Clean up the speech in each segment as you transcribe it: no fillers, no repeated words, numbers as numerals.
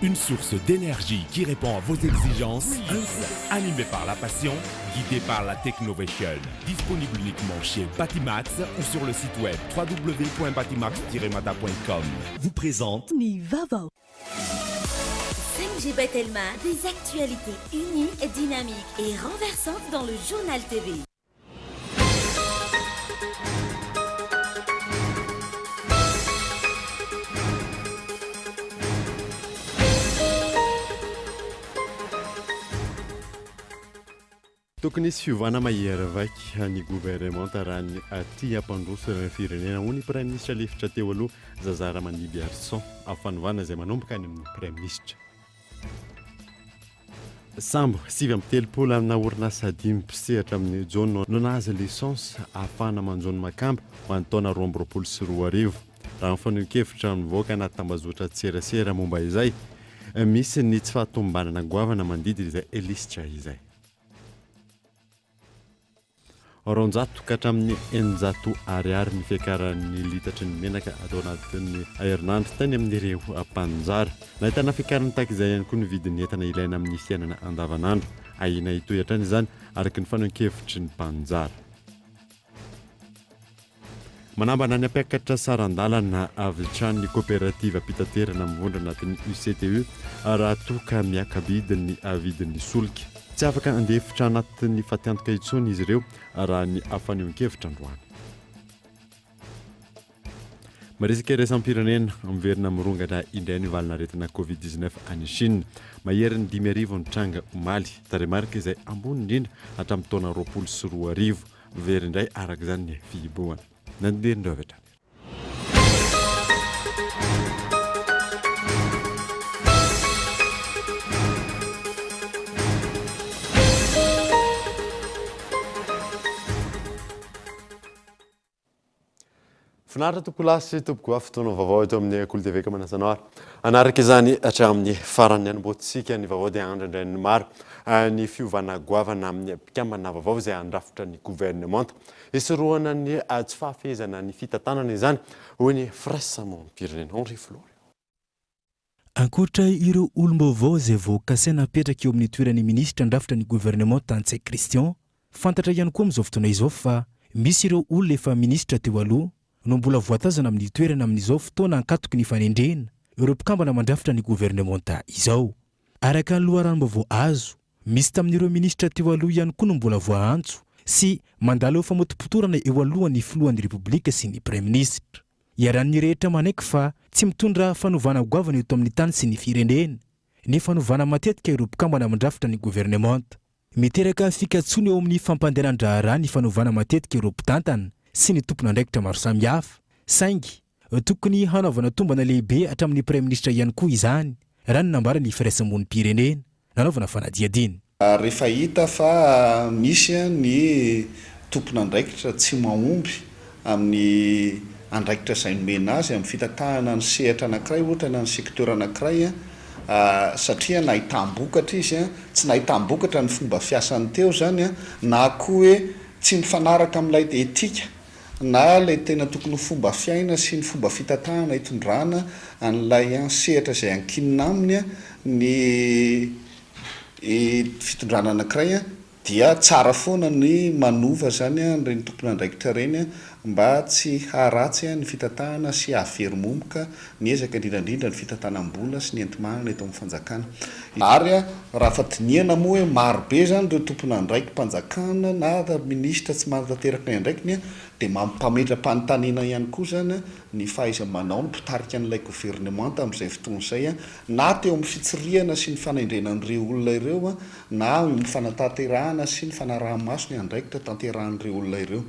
Une source d'énergie qui répond à vos exigences, animé par la passion, guidé par la technovation. Disponible uniquement chez Batimax ou sur le site web www.batimax-mata.com. Vous présente Nivavo. 5G Batelma, des actualités uniques, dynamiques et renversantes dans le journal TV. Tokony sy fiovana mahery vaika ny gouvernement raha ny aty ampandrosona firenena ho ny prime ministre lefitra teo aloha Zazara Maniby Arson afanovana izay manomboka any amin'ny prime ministre. Sambo 7 amina orinasa 5 mpisehatra amin'ny jona no nahazo licence ahafahana manjona makamba ho an'ny taona 2024. Raha mifanon-kevitra mivoaka anaty tambazotra tserasera momba izay, misy ny tsy fahatombanana goavana mandidina izay elisitra izay. Ronjato ka hatramin'ny 100 ariary ny fiakaran'ny litatry ny menaka atao anatin'ny herinandro tany amin'ireo mpanjara. Nahitana fiakarana tahaka izay ihany koa ny vidin'ny entana ilaina amin'ny fiainana andavanandro. Ahina hitohy hatrany izany araka ny fanon-kevitry ny mpanjara. Manambana ny ampiakatra sarandalana avy hatrany kooperativa mpitaterana mivondra anatin'ny UCTU raha toka miakabidin'ny vidin'ny solika. Tsy afaka andefitra anatin'ny fatiantoka intsony izy ireo raha ny afaneon-kevitra androany. Marisika iraisam-pirenena miverina mirongana indray ny valinaretina Covid-19 any Chine. Mahery ny 5,000 ny tranga omaly taremarika izay ambony indrindra hatramin'ny taona 2024 very indray araka izany ny fihibohana. Nanderindreo avy hatrany. Finaritra topolasy topoko fotoana vaovao eto amin'ny Kolo TV ka manasanao. Anaraka izany hatramin'ny farany anomboantsika ny vaovao dia andrindray ny maro ny fiovana goavana amin'ny mpikambana vaovao izay andrafitra ny gouvernement. Isorohana ny tsy fahafehezana ny fitantanana izany hoy ny firaisamonim-pirenena Henri Flory. Ankoatra ireo olom-baovao izay voakasaina napetraka eo amin'ny toeran'ny ministra andrafitra ny gouvernement Tantsay Christian, fantatra ihany koa amin'izao fotoana izao fa misy ireo olona efa ministra teo aloha no mbola voatazana amin'ny toerana amin'izao fotoana ankatoky ny fanendrena ireo mpikambana mandrafitra ny gouvernementa izao. Araka ny loharanom-baovao azo, misy tamin'ireo ministra teo aloha ihany koa no mbola voaantso sy mandalo eo famotim-potorana eo alohan'ny filohan'ny repoblika sy ny prime ministre. Iarahan'ny rehetra manaiky fa tsy mitondra fanovana goavana eto amin'ny tany sy ny firenena, ny fanovana matetika ireo mpikambana mandrafitra ny gouvernementa. Miteraka fikatsony eo amin'ny fampanderan-draharaha ny fanovana matetika ireo mpitantana sy ny tompon'andraikitra maro samihafa. Saingy tokony hanaovana tombana lehibe hatramin'ny prime ministre ihany koa izany, raha ny nambara ny firaisamonim-pirenena nanaovana fanadihadina. Rehefa hita fa misy ny tompon'andraikitra tsy mahomby amin'ny andraikitra izay nomena azy amin'ny fitatahana ny sehatra anankiray ohatra na ny sektora anankiray satria nahitam-bokatra izy tsy nahitam-bokatra ny fomba fiasany teo zany na koa hoe tsy mifanaraka amin'ilay etika na ilay tena tokony fomba fiaina sy ny fomba fitatahana hitondrana an'ilay sehatra izay ankinina aminy ny fitondrana anankiray dia tsara foana ny manova zany reny tompon'andraikitra reny mba tsy haratsy ny fitatahana sy havery-momoka ny ezaka indrindrandrindra ny fitantanam-bola sy ny entimanana eto amin'ny fanjakana. Ary raha fa dinihana moa hoe marobe zany ireo tompon'andraikitra mpanjakana na ministra tsy manatanteraka andraikiny dia mampametra-panontaniana ihany koa zany ny fahaiza-manao ny mpitarika an'ilay gouvernement amin'izay fotoana izay na teo amin'ny fitsirihana sy ny fanaindrenan'ireo olona ireo na ny fanatanterahana sy ny fanaraha-maso ny andraikitra tanterahan'ireo olona ireo.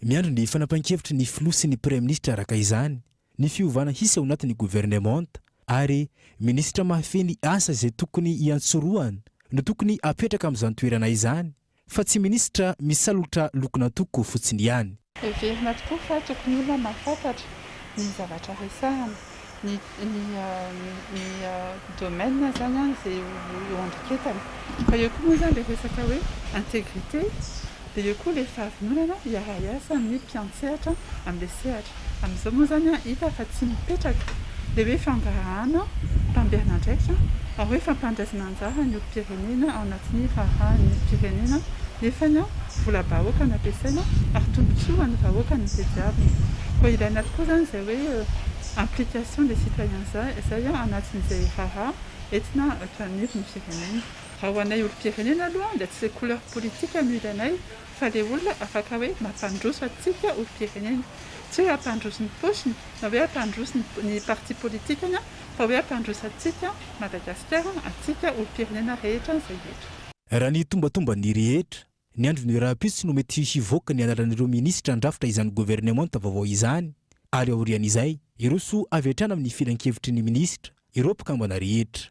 Miandro ny fanapakevitra ny filoha sy ny prime ministre araka izany ny fiovana hisy ao anatin'ny gouvernement ary ministra mahafeny asa izay tokony hiantsoroana no tokony apetraka amin'izany toerana izany fa tsy ministra misalotra lokona toko fotsiny ihany. Heverina tokoa fa tokony olona mahafantatra ny zavatra resahana ny domaine zany izay eo andriketana fa eo koa moa zany le resaka hoe intégrité dia eo koa le fahavinonana iara-iasa amin'ny mpiantsehatra amin'ilay sehatra. Amin'izao moa zany hita fa tsy mipetraka le hoe fangarahana fampiana ndraika hoe fampandraisana anjara ny olom-pirenena ao anatin'ny raharan'ny firenena nefany vola bahoaka no ampiasaina ary tombontsoa ny vahoaka ny tediavina fa ilaina tokoa zany izay hoe implication des citoyens zay anatin'izay raha entina taniro ny firenena raha ho anay olom-pirenena aloha dia tsy couleur politique no ilainay fa le olona afaka hoe mampandroso atsika olom-pirenena tsy hoe ampandroso ny paosiny na hoe ampandroso ny parti politique fa hoe ampandroso atsika Madagasikara atsika olom-pirenena rehetra izay rehetra. Raha ny tombatomba ny rehetra ny andro ny rahampitso no mety hivoaka ny anaran'ireo minisitra andrafitra izany gouvernement vaovao izany ary aorian'izay ireo soa avy hatrany amin'ny filan-kevitry ny minisitra ireo mpikambana rehetra.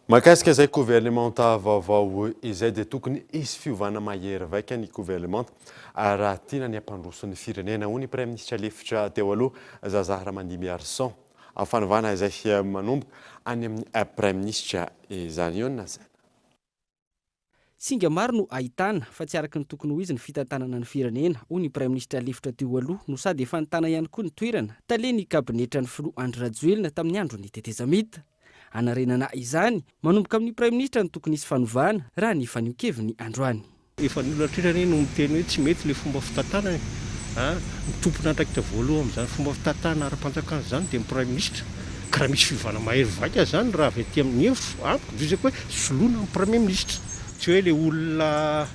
Mahakasika izay gouvernement vaovao izay dia tokony hisy fiovana mahery vaika ny gouvernement raha tiana ny ampandroso ny firenena hoy ny Premier ministre lefitra teo aloha Zazaramandimy Arson afanovana izay manomboka any amin'ny Premier ministre izany io nazana. Singa maro no ahitana fa tsy araka ny tokony ho izy ny fitantanana ny firenena hoy ny Premier ministre lefitra teo aloha no sady efa nitana ihany koa ny toerana tale ny kabinetra ny filoha Andry Rajoelina tamin'ny andro ny tetezamita. Anarenana izany manomboka amin'ny Premier ministre ny tokony hisy fanovana raha ny fanio-keviny androany. Efa ny olona trirany no miteny hoe tsy mety le fomba fitantanana mitompona andraikitra voalohany amin'izany fomba fitantanana ara-panjakana zany dia Premier ministre ka raha misy fivana mahery vaika zany raha avy aty amin'ny hevitro ampiko dizako hoe soloina amin'ny Premier ministre. Tsy hoe le olona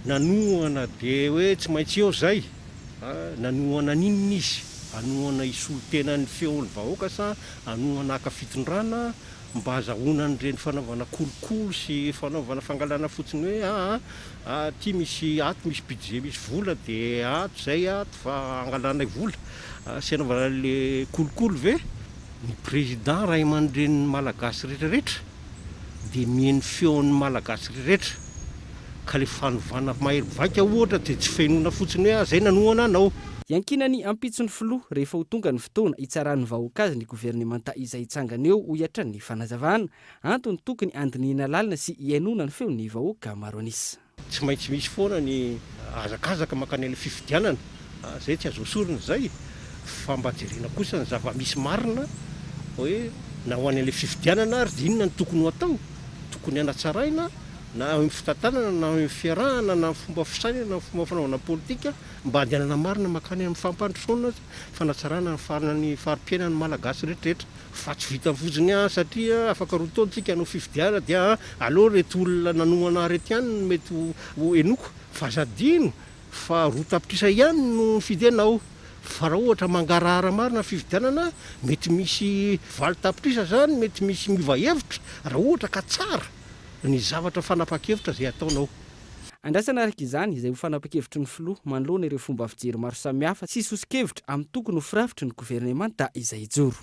nanohana dia hoe tsy maintsy eo zay nanohana ninona izy anohana isolotena ny feon'ny vahoaka sa anohana aka fitondrana mba azahoana an'ireny fanaovana kolokolo sy fanaovana fangalana fotsiny hoe ty misy ato misy budget misy vola dia ato zay ato fa angalana vola sy anaovana le kolokolo ve ny président ray aman-dren'ny malagasy rehetrarehetra dia mihaino feon'ny malagasy rehetrarehetra ka le fanovana mahery vaika ohatra dia tsy fenoina fotsiny hoe zay nanohana anao. Iankinany ampitsony filoha rehefa ho tonga ny fotoana hitsaran'ny vahoaka azy ny gouvernemanta izay hitsangana eo ho hiatra ny fanazavana antony tokony andiniana lalina sy hiainona ny feon'ny vahoaka maro anisa. Tsy maintsy misy foana ny azakazaka mankany amin'ny fifidianana zay tsy azo sorina zay fa mba jerena kosa ny zava-misy marina hoe na ho any an'ilay fifidianana ary dia inona ny tokony ho atao tokony hanatsaraina na amin'ny fitantanana na amin'ny fiarahana na fomba fisaina na fomba fanaovana politika mba handehanana marina makany amin'ny fampandrosoana fanatsarana ny farana farim-piainana malagasy rehetrarehetra fa tsy vita fotsiny satria afaka roa taontsika no fifidiana dia aloha reto olona nanohana rety ihany no mety ho enoko fa zadino fa roa tapitrisa ihany no fidianao fa raha ohatra mangarahara marina fifidianana mety misy valo tapitrisa zany mety misy mivahevitra raha ohatra ka tsara ny zavatra fanapa-kevitra zay ataonao. Andrasana araka izany izay ho fanapa-kevitry ny filoha manoloana ireo fomba fijery maro samihafa sy sosi-kevitra amin'ny tokony ho firafitry ny gouvernemanta izay joro.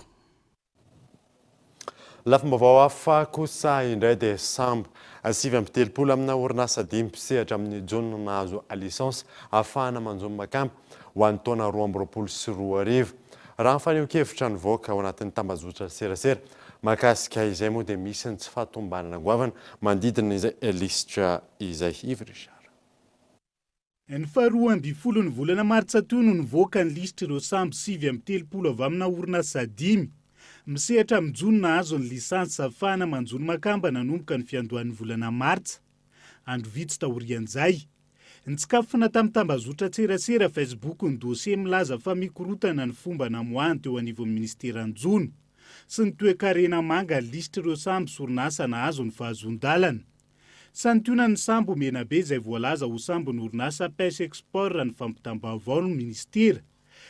Lafim-baovao hafa kosa indray Desambra 7 amina orinasa 5 mpisehatra amin'ny jona nahazo lisansa ahafahana manjono makamba ho an'ny taona 2024 raha faneo-kevitra nivoaka ao anatin'ny tambazotra serasera mahakasika izay moa dia misy ny tsy fahatombanana goavana mandidina izay lisitra izay Yves Richard. Ny faharoa amby folo ny volana martsa toy no nivoaka ny lisitra ireo samby 7 avy amina orinasa 5 misehatra amin'ny jona nahazo ny lisansa ahafahana manjono makamba nanomboka ny fiandohan'ny volana martsa andro vitsy taorian'izay. Nitsikafona tamin'ny tambazotra tserasera Facebook ny dosie milaza fa mikorotana ny fomba namoahany teo anivon'ny ministeran jona sy ny toe-karena manga lisitra ireo samby sorinasa nahazo ny fahazon-dalana. Santiona ny sambo menabe izay voalaza ho sambo ny orinasa pêche export ny fampitambavao ny ministera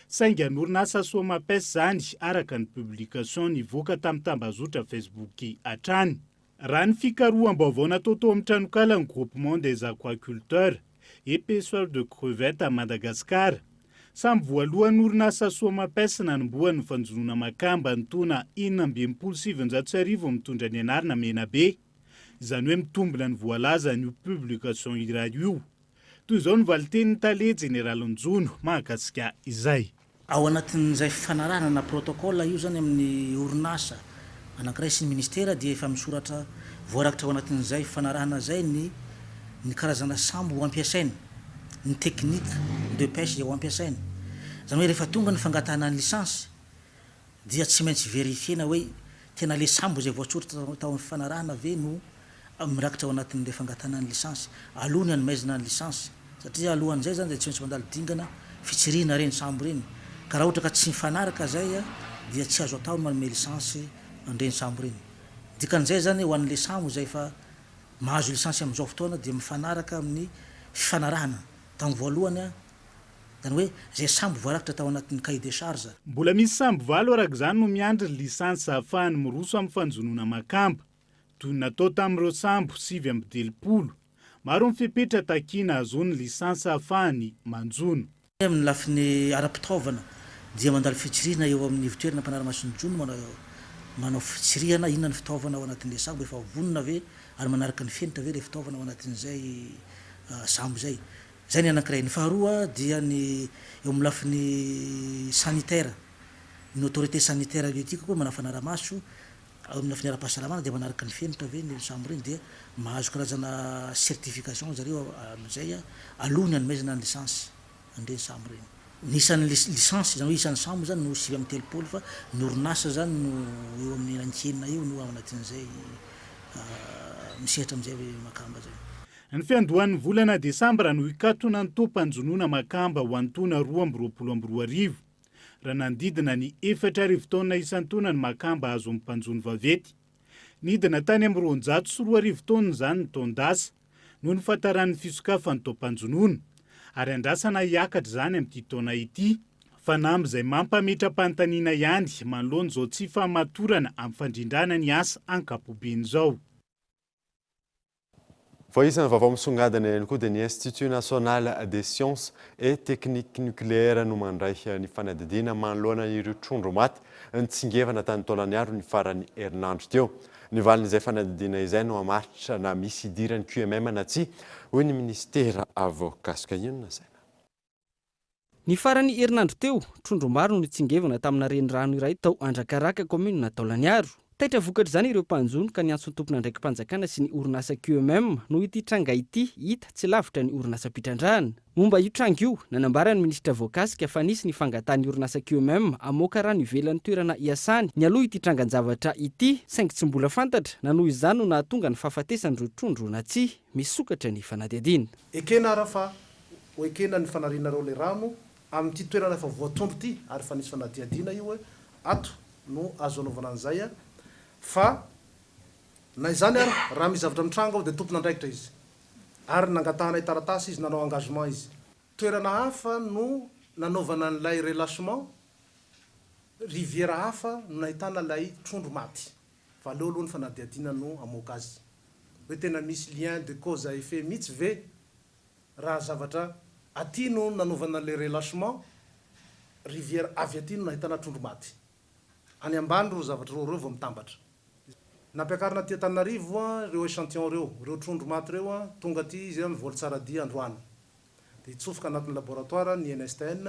sainga ny orinasa Somapes zany araka ny publication nivoaka tamin'ny tambazotra Facebook hatrany. Raha ny fikaroham-baovao natao tao amin'ny tranokala ny groupement des aquaculteurs et pêcheurs de crevettes à Madagascar. Samby voalohan'ny orinasa Somapes nanombohan'ny fanjonona makamba ny taona 2027 mitondra ny anarana menabe. Izany hoe mitombona ny voalaza ny publication iray io. Toy izao ny valiten'ny tale General Njono mahakasika izay. Ao anatin'izay fanarahana na protocole io zany amin'ny orinasa anankiray sy ny ministera dia efa misoratra voarakitra ao anatin'izay fanarahana zay ny karazana sambo ho ampiasaina, ny technique de pêche ho ampiasaina. Zany hoe rehefa tonga ny fangatahana ny lisansy dia tsy maintsy vérifiena hoe tena le sambo zay voatsoratra tao amin'ny fanarahana ve no mirakitra ao anatin'le fangatanany lisansy alohany anomaizina ny lisansy satria alohan'izay zany zay tsy maintsy mandalo dingana fitsirina reny sambo reny ka raha ohatra ka tsy mifanaraka zay a dia tsy azo atao manome lisansy andreny sambo reny dikan'izay zany ho an'le sambo zay fa mahazo lisansy amin'izao fotoana dia mifanaraka amin'ny fifanarahana tamin'ny voalohany a zany hoe zay sambo voarakitra tao anatin'ny cahier de charge mbola misy sambo valo araka izany no miandry lisansy ahafahany miroso amin'ny fanjonona makamba toy ny natao tamin'ireo sambo 9 maro mifepetra takiana azony lisansy ahafahany manjono amin'ny lafiny ara-pitaovana dia mandalo fitsirina eo amin'ny ivitoerana mpanara-masony jono manao fitsirihana inona ny fitaovana ao anatin'le sambo efa vonona ve ary manaraka ny fenitra ve le fitaovana ao anatin'izay sambo zay zay ny anankiray ny faharoa dia ny eo amin'ny lafiny sanitaire ny autorité sanitaire biotika koa manao fanara-maso amin'ny lafiny ara-pahasalamana dia manaraka ny fenitra ve ny sambo reny dia mahazo karazana certification zareo am'izay alohany anomaizina ny lisansy andreny sambo reny nisan'ny lisansy zany hoe isan'ny sambo zany no 9 fa ny orinasa zany no eo amin'ny nankenina io no ao anatin'izay misehatra am'izay makamba zay ny fiandohan'ny volana desambra no ikatona ny tompanjonoana makamba ho antona 2022 raha nandidina ny 4 taona isan-taona ny makamba azo amin'ny mpanjono vavety nidina tany amin'ny 204 taona zany ny taondasa no ny fataran'ny fisokafany tompanjonoana ary andrasana hiakatra zany amin'ity taona ity fanamby izay mampametra-panontaniana ihany manoloana izao tsy fahamatorana amin'ny fandrindrana ny asa ankapobeny izao. Voisin vavao misongadina ihany koa dia ny Institut National des Sciences et Techniques Nucléaires no mandray ny fanadidina manoloana ireo trondro maty nitsingevana tany taolany aro ny farany herinandro teo. Ny valin'izay fanadidina izay no hamaritra na misy idirany QMM na tsy hoy ny ministera voakasika inona zay. Ny farany herinandro teo trondro maro no nitsingevana tamina renirano iray tao Andrakaraka commune na Taolaniaro. Taitra vokatra izany ireo mpanjono ka niantso ny tompona ndraiky mpanjakana sy ny orinasa QMM no ity tranga ity hita tsy lavitra ny orinasa mpitrandrahana. Momba io tranga io nanambarany ministra voakasika fa nisy ny fangatany orinasa QMM amoaka rano ivelan'ny toerana iasany ny aloha ity trangan-javatra ity saingy tsy mbola fantatra na noho izany no nahatonga ny fahafatesan'ireo trondro na tsy misokatra ny fanadihadiana. Ekena ara fa ho ekena ny fanarinareo le rano amin'ity toerana efa voatombo ity ary fa nisy fanadihadiana io hoe ato no azo anaovana an'izay fa na izany ary raha misy zavatra mitranga dia tompona andraikitra izy ary nangatahana taratasy izy nanao engagement izy toerana hafa no nanaovana n'ilay relâchement riviera hafa no nahitana ilay trondro maty fa aleo aloha ny fanadihadiana no amoaka azy hoe tena misy lien de cause à effet mihitsy ve raha zavatra aty no nanaovana le relâchement riviera avy aty no nahitana trondro maty any ambany ro zavatra reo vao mitambatra nampiakarina ty Antananarivo reo échantillon reo trondro maty reo tonga aty izy mivoly tsara dia androany dia itsofoka anatin'ny laboratoire ny NSTN.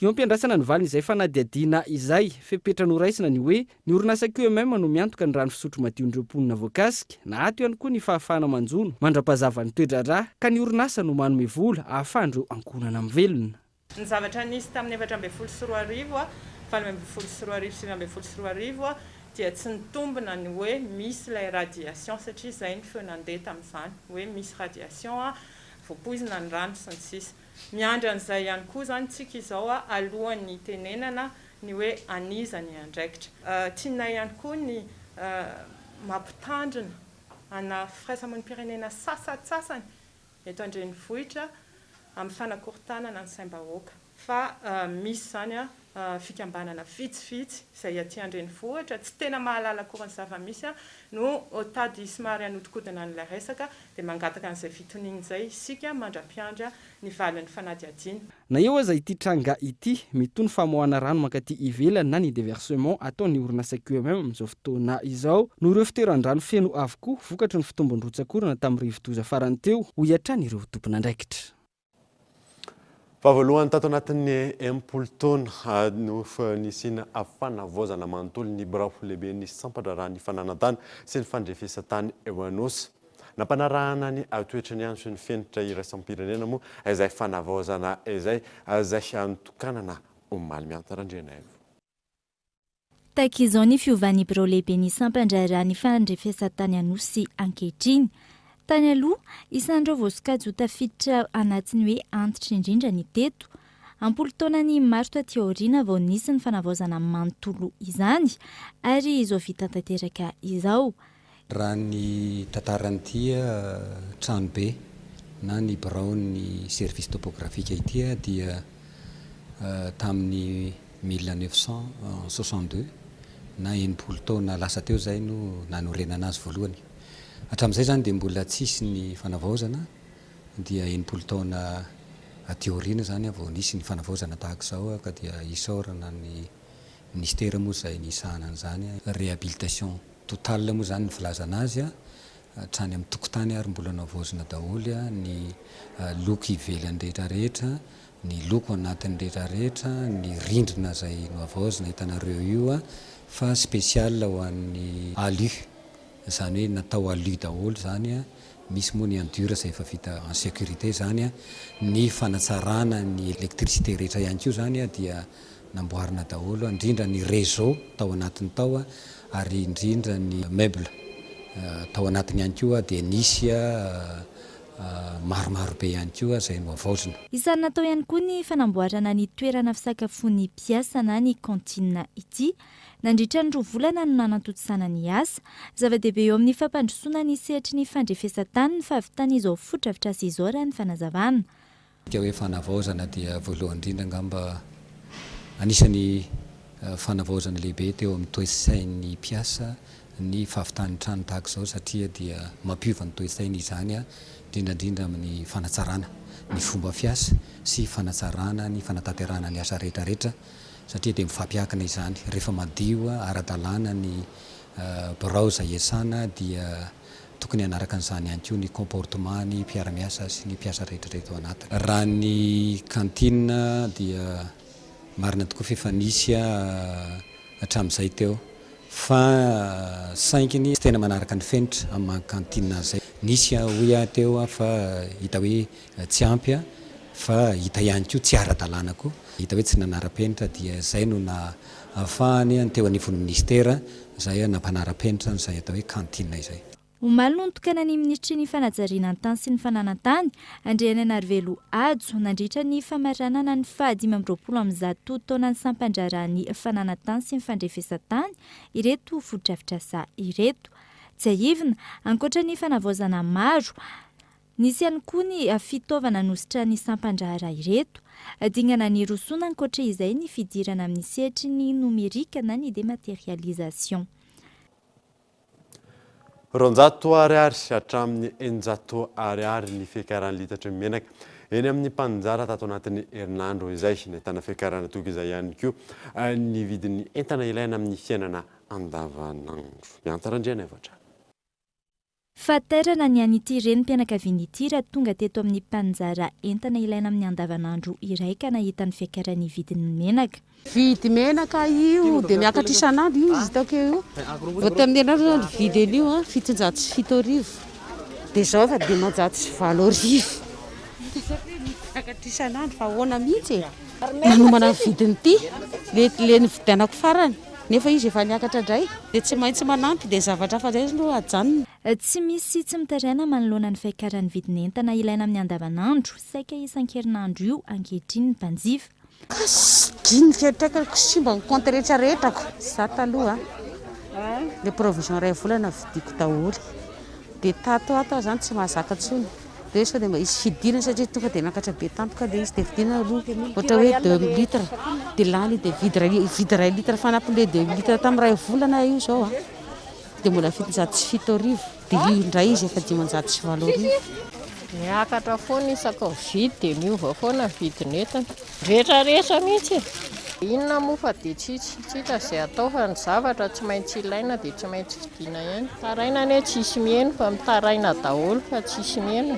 Io ampiandrasana ny valiny izay fanadihadiana izay fepetra noraisina ny hoe ny orinasa QMM no miantoka ny rano fisotro madio-ndreo mponina voakasika na ato ihany koa ny fahafahana manjono mandra-pazava ny toedrarà ka ny orinasa no manome vola ahafahndreo ankonana amin'ny velona. Ny zavatra nisy tamin'ny 2024 2024 dia tsy nitombona ny hoe misy ilay radiation satria izay ny feo nandeha tamin'izany hoe misy radiation voapoizina ny rano sy ny sisa. Miandry an'izay ihany koa zany tsika izao alohan'ny tenenana ny hoe aniza ny andraikitra. Tianay ihany koa ny mampitandrina ana firaisamonim-pirenena sasatsasany eto andrenivohitra amin'ny fanakorontanana ny saim-bahoaka fa misy zany fikambanana vitsivitsy izay aty andrenivohitra tsy tena mahalala akory ny zava-misy no tady somary hanodikodina n'ilay resaka dia mangataka an'izay fitoniana izay isika mandra-piandra ny valin'ny fanadihadiana. Na eo aza ity tranga ity mitony famoahana rano mankaty ivelany na ny déversement ataon'ny orinasa QMM amin'izao fotoana izao no ireo fitoeran-drano feno avokoa vokatry ny fitombon-drotsakorana tamin'ny rivo-doza farany teo ho iatrany ireo tompon'andraikitra. Favoalohany tato anatin'ny 10 taona no nisina fanavozana manontolo ny birao lehibe ny sampatra raha ny fananantany sy ny fandrefesa-tany eo Anosy. Nampanarahana ny toetra ny andro sy ny fenitra iraisam-pirenena moa izay fanavozana izay antokanana omaly miantarandrena eo. Tahaka izao ny fiovan'ny birao lehibe ny sampandrarany fandrefesatany Anosy ankehitriny. Tany aloha isan'ireo voasokajy ho tafiditra anatiny hoe antitra indrindra ny teto. Ampolo taona ny maro taty aoriana vao nisy ny fanavaozana manontolo izany ary izao vita tanteraka izao. Raha ny tantaran'ity trano be na ny biraon'ny service topografika ity dia tamin'ny 1962 na 80 taona lasa teo zay no nanorenana azy voalohany. Hatramin'izay zany dia mbola tsisy ny fanavaozana dia 80 taona aty aoriana zany vao nisy ny fanavaozana tahaka izao ka dia isaorana ny ministera moa zay nisahana an'izany réhabilitation totale moa zany ny filazana azy hatrany amin'ny tokotany ary mbola navaozana daholo ny loko ivelany rehetrarehetra, ny loko anatin'ny rehetrarehetra, ny rindrina zay navaozana hitanareo io fa spécial ho an'ny alu zany hoe natao alu daholo zany misy moa ny endure zay efa vita en sécurité zany ny fanatsarana ny électricité rehetra ihany koa zany dia namboarina daholo indrindra ny réseau tao anatiny tao ary indrindra ny meuble tao anatiny ihany koa dia nisy maromaro be ihany koa zay no avaozina. Isany natao ihany koa ny fanamboarana ny toerana fisakafoan'ny mpiasa na ny kantine ity. Nandritra ny 2 volana no nanatotosana ny asa. Zava-dehibe eo amin'ny fampandrosoana ny sehatry ny fandrefesatany ny fahavitana izao fotodrafitra sy izao raha ny fanazavana. Ka hoe fanavaozana dia voalohany indrindra ngamba anisany fanavaozana lehibe teo amin'ny toe-tsain'ny mpiasa ny fahavitany trano tahaka izao satria dia mampiova ny toe-tsainy izany indrindrandrindra amin'ny fanatsarana ny fomba fiasa sy fanatsarana ny fanatanterana ny asa rehetrarehetra satria dia mifampiakina izany rehefa madio ara-dalàna ny birao izay iasana dia tokony hanaraka an'izany ihany koa ny comportement ny mpiara-miasa sy ny mpiasa rehetrarehetra ao anatiny. Raha ny kantine dia marina tokoa fa efa nisy hatramin'izay teo fa sainginy tena manaraka ny fenitra amin'ny kantine zay nisy hoy teo fa hita hoe tsy ampy fa hita ihany koa tsy ara-dalàna koa hita hoe tsy nanara-penitra dia zay no na ahafahany teo anivon'ny ministera zay nampanara-penitra zay atao hoe kantine izay. Omaly no nitokana ny ministry ny fanajariana ny tany sy ny fananantany Andriana Narvelo Adzo nandritra ny famaranana ny 520 taona ny sampandrarany fananantany sy ny fandrefesatany ireto fotodrafitrasa ireto. Tsy aivina ankoatra ny fanavaozana maro nisy ihany koa ny fitaovana nositra ny sampandrahara ireto. Dingana ny rosoana ankoatra izay ny fidirana amin'ny sehatry ny nomerika na ny dématérialisation. 200 ariary hatramin'ny 100 ariary ny fiakaran'ny litatra menaka eny amin'ny mpanjara tato anatin'ny herinandro izay nahitana fiakarana toy izay ihany koa ny vidin'ny entana ilaina amin'ny fiainana andavanandro. Miantarandriana evatra. Faterana ny an'ity renim-pianakaviana ity raha tonga teto amin'ny mpanjara entana ilaina amin'ny andavanandro iray ka nahita ny fiakaran'ny vidin'ny menaka. Vidy menaka io dia miakatra isan'andro io izy taoko io. Vao tamin'ny herinandro ny vidin'io 770. Dia izao efa 240. Miakatra isan'andro fa ahoana mihitsy nanomana ny vidin'ity le nividianako farany. Nefa izy efa niakatra indray dia tsy maintsy manampy dia zavatra fa zay no ajanona. Tsy misy tsy mitaraina manoloana ny fiakaran'ny vidin'entana ilaina amin'ny andavanandro saika isan-kerinandro io ankehitriny ny mpanjifa. Diny fiatraikako simba ny compte rehetrarehetrako. Za taloha le provision ray volana vidiko daholo. Dia tato ato zany tsy mahazaka intsony. Dia sao dia izy fidina satria tonga dia miakatra be tampoka dia izy dia vidina aloha ohatra hoe 2 litre dia lany dia vidy ray litre fanampin'le 2 litre tamin'ny ray volana io zao dia mbola 770 dia io indray izy efa 590. Miakatra foana isaka vidy dia miova foana vidin'entana rehetrarehetra mihitsy. Inona moa fa dia tsitsitsika izay atao fa ny zavatra tsy maintsy ilaina dia tsy maintsy vidiana ihany. Taraina anie tsisy mihaino fa mitaraina daholo fa tsisy mihaino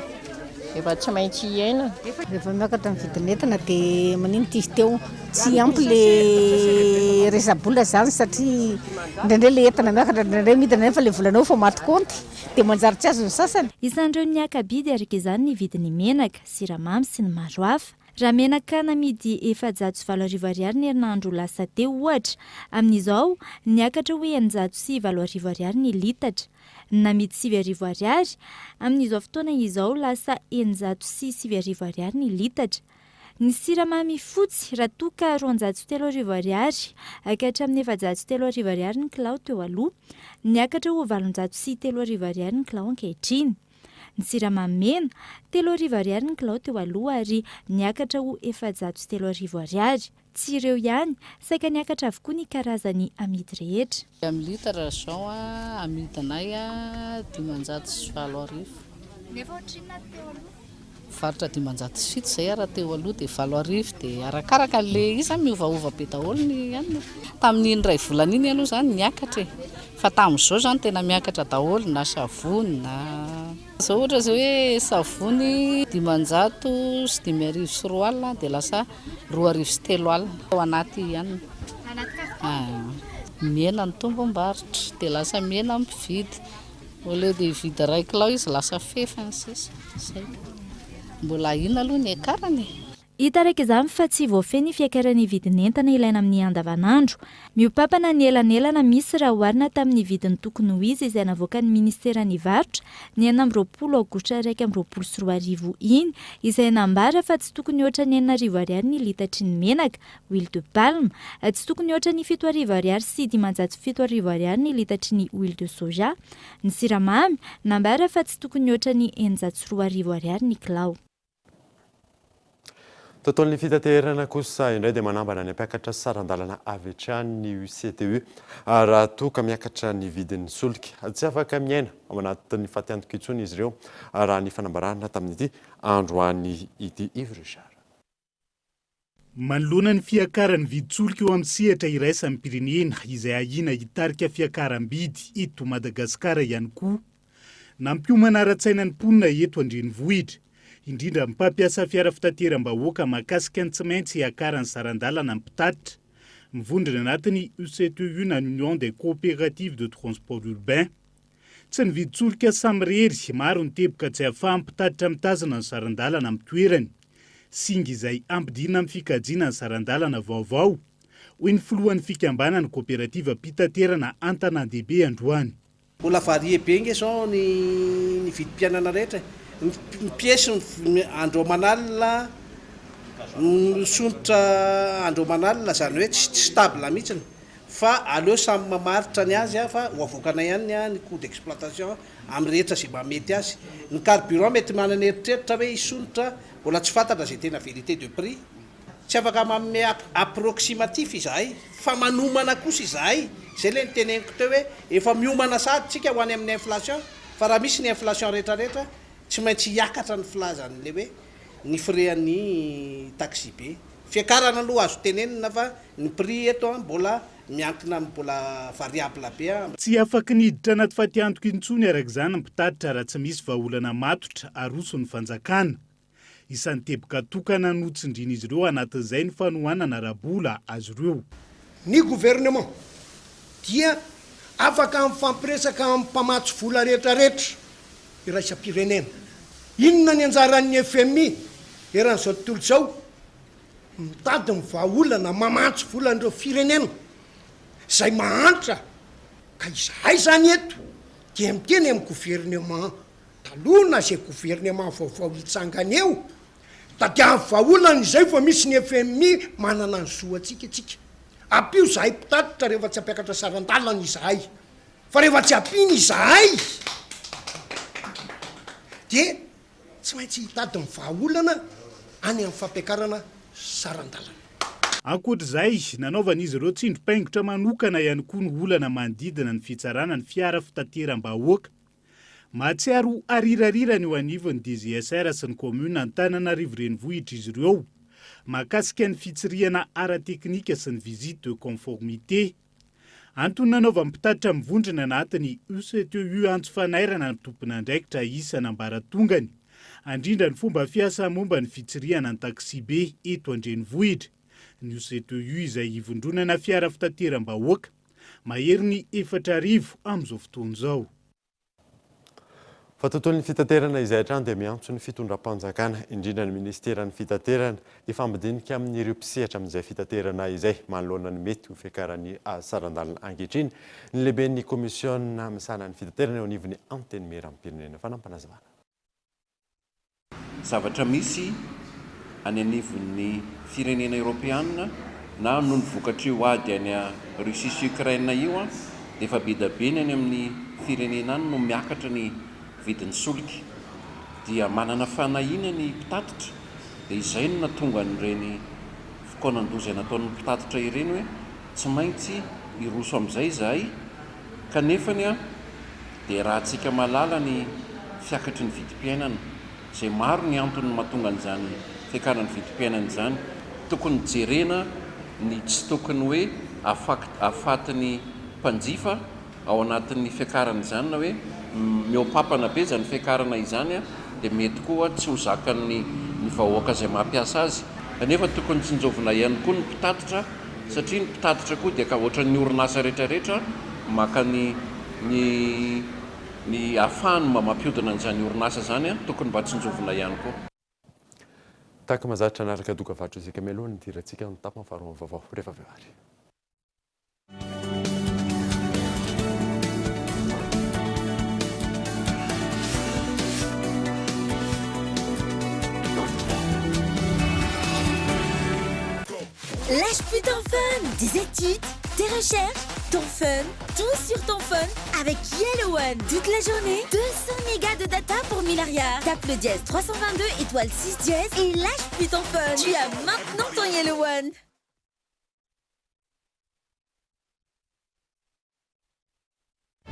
efa tsy maintsy iaina. Rehefa miakatra ny vidin'entana dia maninona izy teo tsy ampy le resabola zany satria indraindray le entana miakatra indraindray midina nefa le volanao fa maty konty dia manjary tsy azo ny sasany. Isan'ireo ny akabidy araka izany ny vidin'ny menaka, siramamy sy ny maro hafa. raha menaka namidy 720 ariary ny herinandro lasa teo ohatra, amin'izao niakatra hoe 920 ariary ny litatra. Namidy 7 ariary, amin'izao fotoana izao lasa 906 ariary ny litatra. Ny siramamy fotsy raha toa ka 403 ariary, hatramin'ny 403 ariary ny kilao teo aloha, niakatra ho 403 ariary ny kilao ankehitriny. Ny siramamy mena 3 ariary ny kilao teo aloha ary niakatra ho 403 ariary. Tsy ireo ihany, saika niakatra avokoa ny karazany amidy rehetra. Amin'ny litatra zao amidinay 570 Nefa ohatrin'ny teo aloha. Faritra 507 zay raha teo aloha dia 7 dia arakaraka le izy miovaova be daholo ny anina. Tamin'ny ray volana iny aloha zany niakatra fa tamin'izao zany tena miakatra daholo na savony na zao ohatra zao hoe savony 500 sy 503 alina dia lasa 203 alina ao anaty anina. Mena ny tombom-barotra dia lasa mena mpividy. Au lieu de vidy ray kilao izy lasa fefany sisa. Mbola ina aloha ny akarany. Hita raika izany fa tsy voafeny fiakaran'ny vidin'entana ilaina amin'ny andavanandro. Miopapana ny elanelana misy raha oharina tamin'ny vidiny tokony ho izy izay navoaka ny ministeran'ny varotra ny 20 aogositra 2024 iny, izay nambara fa tsy tokony oatra ny 9 ariary ny litatry ny menaka, huile de palme, tsy tokony oatra ny 7 ariary sy 507 ariary ny litatry ny huile de soja. Ny siramamy nambara fa tsy tokony oatra ny 903 ariary ny kilao. Tontolon'ny fitaterana kosa indray dia manambana ny mpiakatra sarandalana avy hatrany ny UCTU raha toa ka miakatra ny vidin'ny solika tsy afaka miaina ao anatin'ny fatiantoka intsony izy ireo raha ny fanambarana tamin'ity androany ity Yves Richard. Manoloana ny fiakaran'ny vidin-tsolika eo amin'ny sehatra iraisan'ny pirenena izay ahina hitarika fiakaram-bidy eto Madagasikara ihany koa. Nampiomana ara-tsaina ny mponina eto Andrenivohitra, indrindra mpampiasa fiara fitateram-bahoaka mahakasika ny tsy maintsy hiakaran'ny sarandalana mpitatitra. Mivondrona anatin'ny UCTU na Union des coopératives de transport urbain. Tsy ny vidin-tsolika samirery, maro ny teboka tsy ahafahan'ny mpitatitra mitazana ny sarandalana amin'ny toerany. Singa izay ampidina amin'ny fikajiana ny sarandalana vaovao. Hoy ny filohan'ny fikambanan'ny kooperativa mpitaterana Antanandehibe androany. Mbola varie be nge zao ny vidim-pianana rehetra. Ny piesy andro manalina, misontra andro manalina zany hoe tsy stable mihitsiny. Fa aleo samy mamaritra ny azy fa ho avoakana ihany ny coût d'exploitation amin'ny rehetra zay mamety azy. Ny carburant mety manana eritreritra hoe hisontra, mbola tsy fantatra zay tena vérité de prix. Tsy afaka manome approximatif izahay, fa manomana kosa izahay. Zay le ny teneniko teo hoe efa miomana sady tsika ho any amin'ny inflation, fa raha misy ny inflation rehetrarehetra tsy maintsy hiakatra ny filazan'le hoe ny frean'ny taxi be. Fiakarana aloha azo tenenina fa ny prix eto mbola miankina mbola variable be. Tsy afaka niditra anaty fatiantoka intsony araka izany mpitatitra raha tsy misy vahaolana matotra aroso ny fanjakana. Isan'ny teboka tokana notsindrina izy ireo anatin'izay ny fanohanana rabola azy ireo. Ny gouvernement dia afaka mifampiresaka amin'ny mpamatsy vola rehetrarehetra iraisam-pirenena. Inona ny anjaran'ny FMI eran'izao tontolo izao? Mitady ny vahaolana mamatsy volan'ireo firenena izay mahantra ka izahay zany eto dia miteny amin'ny gouvernement taloha na izay gouvernement vaovao hitsangana eo tadiavy vahaolana izay fa misy ny FMI manana ny zoantsika tsika. Apio izahay mpitatitra rehefa tsy ampiakatra sarandalana izahay, fa rehefa tsy ampiny izahay dia tsy maintsy hitady ny vahaolana any amin'ny fampiakarana sarandalana. Ankoatr'izay, nanaovan'izy ireo tsindrom-paingotra manokana ihany koa ny olana manodidina ny fitsarana ny fiara fitateram-bahoaka. Mahatsiaro arirarirany eo anivon'ny DGSR sy ny commune Antananarivo renivohitra izy ireo mahakasika ny fitsirihana ara-teknika sy ny visite de conformité. Antony nanaovan'ny mpitatitra mivondrona anatin'ny UCTU antso fanairana ny tompon'andraikitra isa nambaratongany, andrindra ny fomba fiasa momba ny fitsirihana ny taxi be eto Andrenivohitra. Ny UCTU izay ivondronana fiara fitateram-bahoaka mahery ny 4,000 amin'izao fotoana izao. fa tontolon'ny fitaterana izay hatrany dia miantso ny fitondram-panjakana indrindra ny ministeran'ny fitaterana dia fampidinika amin'ireo mpisehatra amin'izay fitaterana izay manoloana ny mety ho fiakaran'ny sarandalina ankehitriny ny lehibe ny komisiona misana ny fitaterana eo anivon'ny anteny mera amin'ny pirenena fanampanazavana. Zavatra misy any anivon'ny firenena Europeana na noho ny vokatra io ady any Russia sy Ukraine io dia efa bedabeny any amin'ny firenena any no miakatra ny vidin'ny solika dia manana fanahina ny mpitatitra dia izay no natonga n'ireny fokoanan-doza nataon'ny mpitatitra ireny hoe tsy maintsy iroso amin'izay izahay kanefany dia raha antsika malala ny fiakatry ny vidim-piainana izay maro ny antony mahatonga an'izany fiakaran'ny vidim-piainana izany tokony jerena ny tsy tokony hoe afatin'ny mpanjifa ao anatin'ny fiakarana izany na hoe miopapana be zany fiakarana izany dia mety koa tsy ho zakan'ny vahoaka izay mampiasa azy kanefa tokony tsinjovina ihany koa ny mpitatitra satria ny mpitatitra koa dia ka ohatran'ny orinasa rehetrarehetra maka ny ahafahany mampiodina an'izany orinasa zany tokony mba tsinjovina ihany koa. Tahaka mahazatra anaraka doka vatro isika mialohan'ny tirantsika ny tapany faharoa vaovao rehefa avy ary. Lâche plus ton fun, des études, des recherches, ton fun, tout sur ton phone avec Yellow One. Toute la journée, 200 mégas de data pour 1000 arrières. Tape le dièse 322 étoile 6 dièse et lâche plus ton fun. Tu as maintenant ton Yellow One.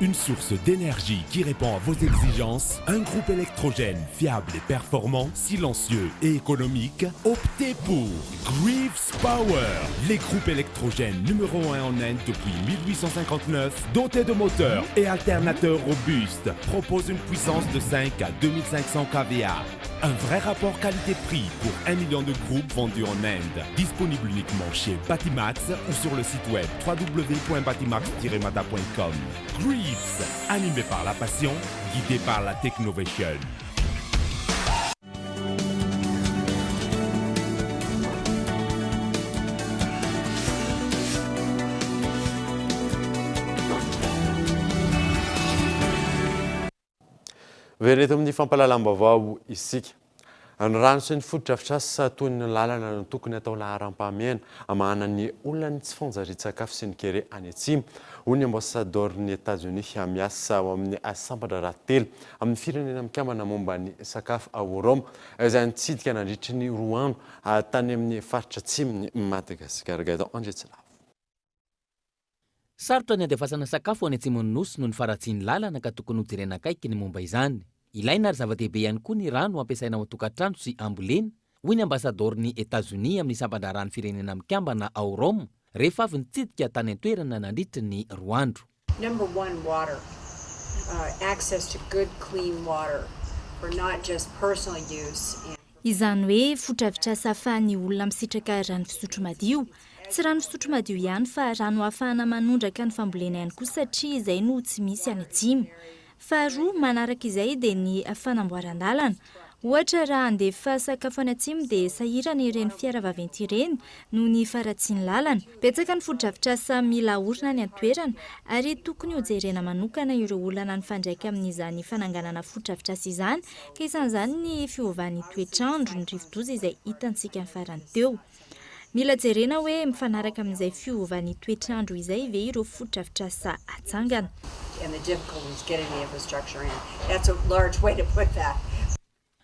Une source d'énergie qui répond à vos exigences, un groupe électrogène fiable et performant, silencieux et économique, optez pour Greaves Power, les groupes électrogènes numéro 1 en Inde depuis 1859, dotés de moteurs et alternateurs robustes, proposent une puissance de 5 à 2500 kVA. Un vrai rapport qualité-prix pour 1 million de groupes vendus en Inde. Disponible uniquement chez Batimax ou sur le site web www.batimax-mata.com. Greaves, animé par la passion, guidé par la technovation. Vereto amin'ny fampalalam-baovao isika. Ny rano sy ny fotodrafitrasa toy ny lalana no tokony atao laharam-pahamehana amahana ny olona tsy fanjarian-tsakafo sy ny kere any atsimo. Hoy ny ambassador'ny États-Unis miasa ao amin'ny asambatra rahatelo amin'ny firenena mikambana momba ny sakafo ao Roma izay nitsidika nandritry ny roa andro tany amin'ny faritra atsimony Madagasikara. Gaëtan Andretsilavo. Sarotra ny andefasana sakafo any atsimon'ny nosy noho ny faratsiany lalana ka tokony ho jerena akaiky ny momba izany. Ilaina ary zava-dehibe ihany koa ny rano ampiasaina ao an-tokantrano sy ambolena, hoy ny ambasador'ny États-Unis amin'ny sampandrarany firenena mikambana ao Roma rehefa avy nitsidika tany an-toerana nandritry ny roa andro. Number one, water. Access to good, clean water for not just personal use. Izany hoe fotodrafitrasa ahafahan'ny olona misitraka rano fisotro madio. Tsy rano fisotro madio ihany fa rano ahafahana manondraka ny fambolena ihany koa satria izay no tsy misy any atsimo. Faharoa manaraka izay dia ny fanamboaran-dalana. Ohatra raha andefa sakafo any atsimo dia sahirana ireny fiara vaventy ireny noho ny faratsiany lalana. Betsaka ny fotodrafitrasa mila orina ny an-toerana ary tokony ho jerena manokana ireo olana ny fandraika amin'izany fananganana fotodrafitrasa izany ka isan'izany ny fiovan'ny toetrandro ny rivo-doza izay hitantsika farany teo. Mila jerena hoe mifanaraka amin'izay fiovan'ny toetrandro izay ve ireo fotodrafitrasa atsangana. And the difficulty is getting the infrastructure in. That's a large way to put that.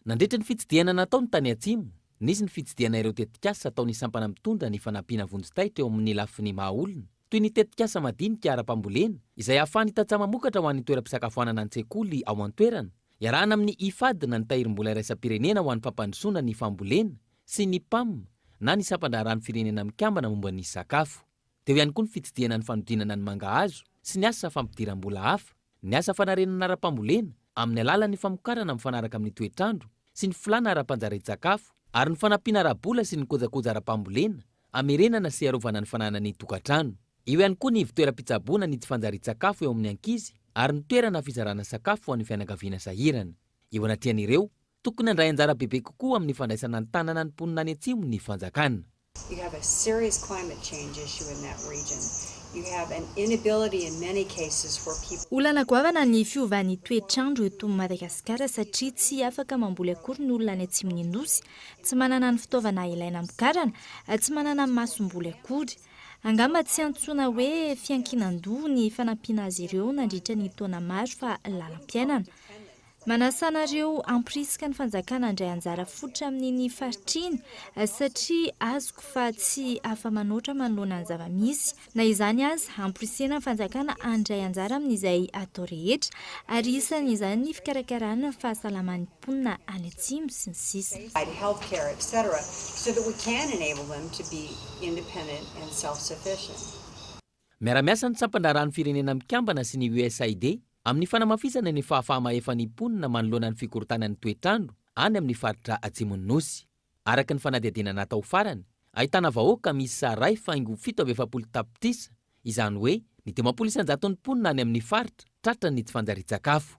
Nandritra ny fitsidiana nataony tany atsimo, nisy ny fitsidiana ireo tetikasa ataony sampana mitondra ny fanampiana vonjitaitra eo amin'ny lafiny mahaolona, toy ny tetikasa madinika ara-pambolena, izay ahafahany tatsama mokatra ho an'ny toeram-pisakafoanana an-tsekoly ao an-toerana, iarahana amin'ny IFAD na ny tahirim-bola iraisam-pirenena ho an'ny fampandrosoana ny fambolena sy ny PAM na ny sampandrarany firenena mikambana momba ny sakafo. Teo ihany koa ny fitsidiana ny fanodinana ny mangahazo sy ny asa fampidiram-bola hafa, ny asa fanarenana ara-pambolena amin'ny alalan'ny famokarana mifanaraka amin'ny toetrandro sy ny filana ara-panjarain-tsakafo ary ny fanampiana ara-bola sy ny kojakoja ara-pambolena amerenana sy arovana ny fananany tokantrano. Eo ihany koa ny ivitoeram-pitsaboana ny tsy fanjarian-tsakafo eo amin'ny ankizy ary ny toerana fizarana sakafo ho an'ny fianakaviana sahirana. Eo anatin'ireo tokony handray anjara bebe kokoa amin'ny fandraisana ny tanana ny mponina any atsimo ny fanjakana. You have a serious climate change issue in that region. You have an inability in many cases for people. Olana goavana ny fiovan'ny toetrandro eto Madagasikara satria tsy afaka mamboly akory ny olona any atsimon'ny nosy, tsy manana ny fitaovana ilaina mikarana, tsy manana masomboly akory. Angamba tsy antsoina hoe fiankinan-doha ny fanampiana azy ireo nandritra ny taona maro fa lalam-piainana. Manasanareo ampirisika ny fanjakana handray anjara fotra amin'ny faritriny satria azoko fa tsy afa-manoatra manoloana ny zava-misy. Na izany azy ampirisena ny fanjakana handray anjara amin'izay atao rehetra ary isan'izany ny fikarakarana fahasalaman'ny mponina any atsimo sy ny sisa. Healthcare, etc., so that we can enable them to be independent and self-sufficient. Miara-miasa ny tsampandrarahany firenena mikambana sy ny USAID amin'ny fanamafisana ny fahafahamahefan'ny mponina manoloana ny fikorotana ny toetrandro any amin'ny faritra atsimon'ny nosy. Araka ny fanadihadiana natao farany, ahitana vahoaka misy saray faingo 770 tapitrisa, izany hoe ny 100% ny mponina any amin'ny faritra tratra ny tsy fanjari-tsakafo.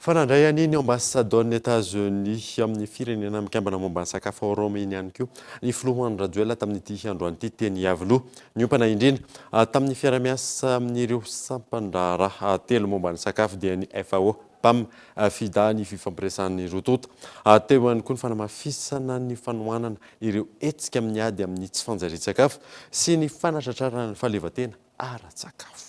Fanandray an'iny ambassadeur-ny États-Unis amin'ny firenena mikambana momba ny sakafo ao Roma iny ihany koa ny filohan'ny Rajoelina tamin'ity androany ity teny avaloha niompana indrindra tamin'ny fiara-miasa amin'ireo sampandrara telo momba ny sakafo dia ny FAO, PAM, FIDA ny fifampiresan'ny rotota. Teo ihany koa ny fanamafisana ny fanohanana ireo hetsika amin'ny ady amin'ny tsy fanjari-tsakafo sy ny fanatratrarana ny fahaleovan-tena ara-tsakafo.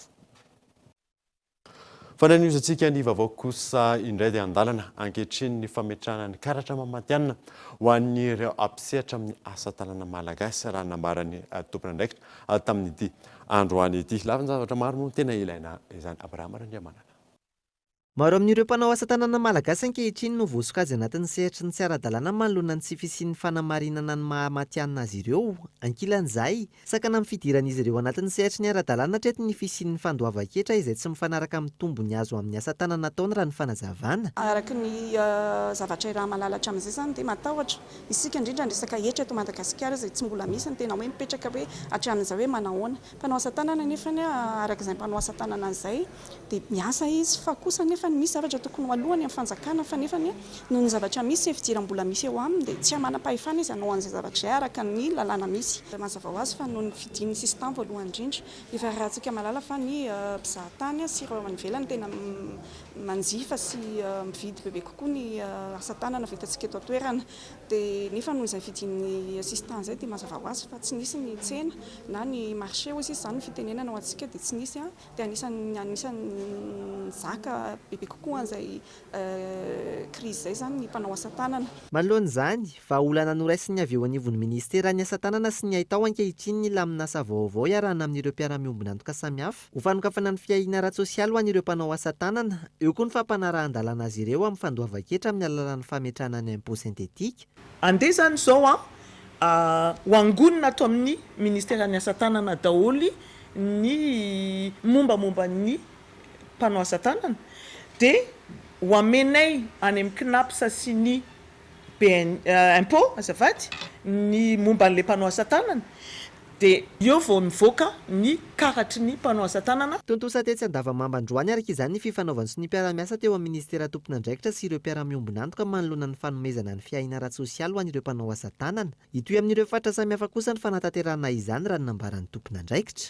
Fananiozantsika ny vaovao kosa indray dia andalana ankehitriny ny fametrahana ny karatra mamatianina ho an'ireo ampisehatra amin'ny asa tanana malagasy raha nambarany tompon'andraikitra tamin'ity androany ity. Lavan-javatra maro moa tena ilaina izany. Abraham Randriamanana. Maro amin'ireo mpanao asa tanana malagasy ankehitriny no voasokajy anatin'ny sehatry ny tsy ara-dalàna manoloana ny tsy fisian'ny fanamarinana ny mahamatianina azy ireo. Ankilan'izay, sakana amin'ny fidiran'izy ireo anatin'ny sehatry ny ara-dalàna hatreto ny fisian'ny fandoavan-ketra izay tsy mifanaraka amin'ny tombony azo amin'ny asa tanana ataony raha ny fanazavana. Araka ny zavatra raha malalatra amin'izay zany dia matahotra isika indrindra ny resaka hetra eto Madagasikara izay tsy mbola misy ny tena hoe mipetraka hoe hatramin'izay hoe manahoana. Mpanao asa tanana nefa araka izay mpanao asa tanana an'izay dia miasa izy fa kosa nefa misy zavatra tokony ho alohany amin'ny fanjakana fa nefa noho ny zavatra misy fidiran mbola misy eo aminy dia tsy manam-pahefana izy hanao an'izay zavatra izay araka ny lalàna misy. Mazava ho azy fa noho ny fidian'ny sistema voalohany indrindra efa rahantsika malala fa ny mpizahatany sy ireo amin'ny ivelany tena manjifa sy mividy bebe kokoa ny asa tanana vitantsika eto an-toerana dia nefa noho izay fidian'ny sistema izay dia mazava ho azy fa tsy nisy ny tsena na ny marché hozy izany ny fitenenana ho antsika dia tsy nisy dia anisan'ny zaka bebe kokoa an'izay crise izay zany ny mpanao asa tanana. Manoloan'izany, vahaolana noraisiny avy eo anivon'ny ministera ny asa tanana sy ny ahitao ankehitriny ny laminasa vaovao iarahana amin'ireo mpiara-miombona antoka samihafa ho fanokafana ny fiahiana ara-tsosialy ho an'ireo mpanao asa tanana, eo koa ny fampanarahan-dalàna azy ireo amin'ny fandoavan-ketra amin'ny alalan'ny fametrahana ny impôt sentetika. Andeha zany zao ho angonina ato amin'ny ministera ny asa tanana daholy ny mombamomba ny mpanao asa tanana dia ho amenay any amin'ny KNAPS sy ny impôt azafady ny momba an'ilay mpanao asa tanana dia eo vao mivoaka ny karatry ny mpanao asa tanana. Tontosa tetsy Andavamambandroany araka izany ny fifanaovany sy ny mpiara-miasa teo amin'ny ministera tompon'andraikitra sy ireo mpiara-miombona antoka manoloana ny fanomezana ny fiahiana ara-tsosialy ho an'ireo mpanao asa tanana. Itoy amin'ireo faritra samihafa kosa ny fanatanterahana izany raha ny nambaran'ny tompon'andraikitra.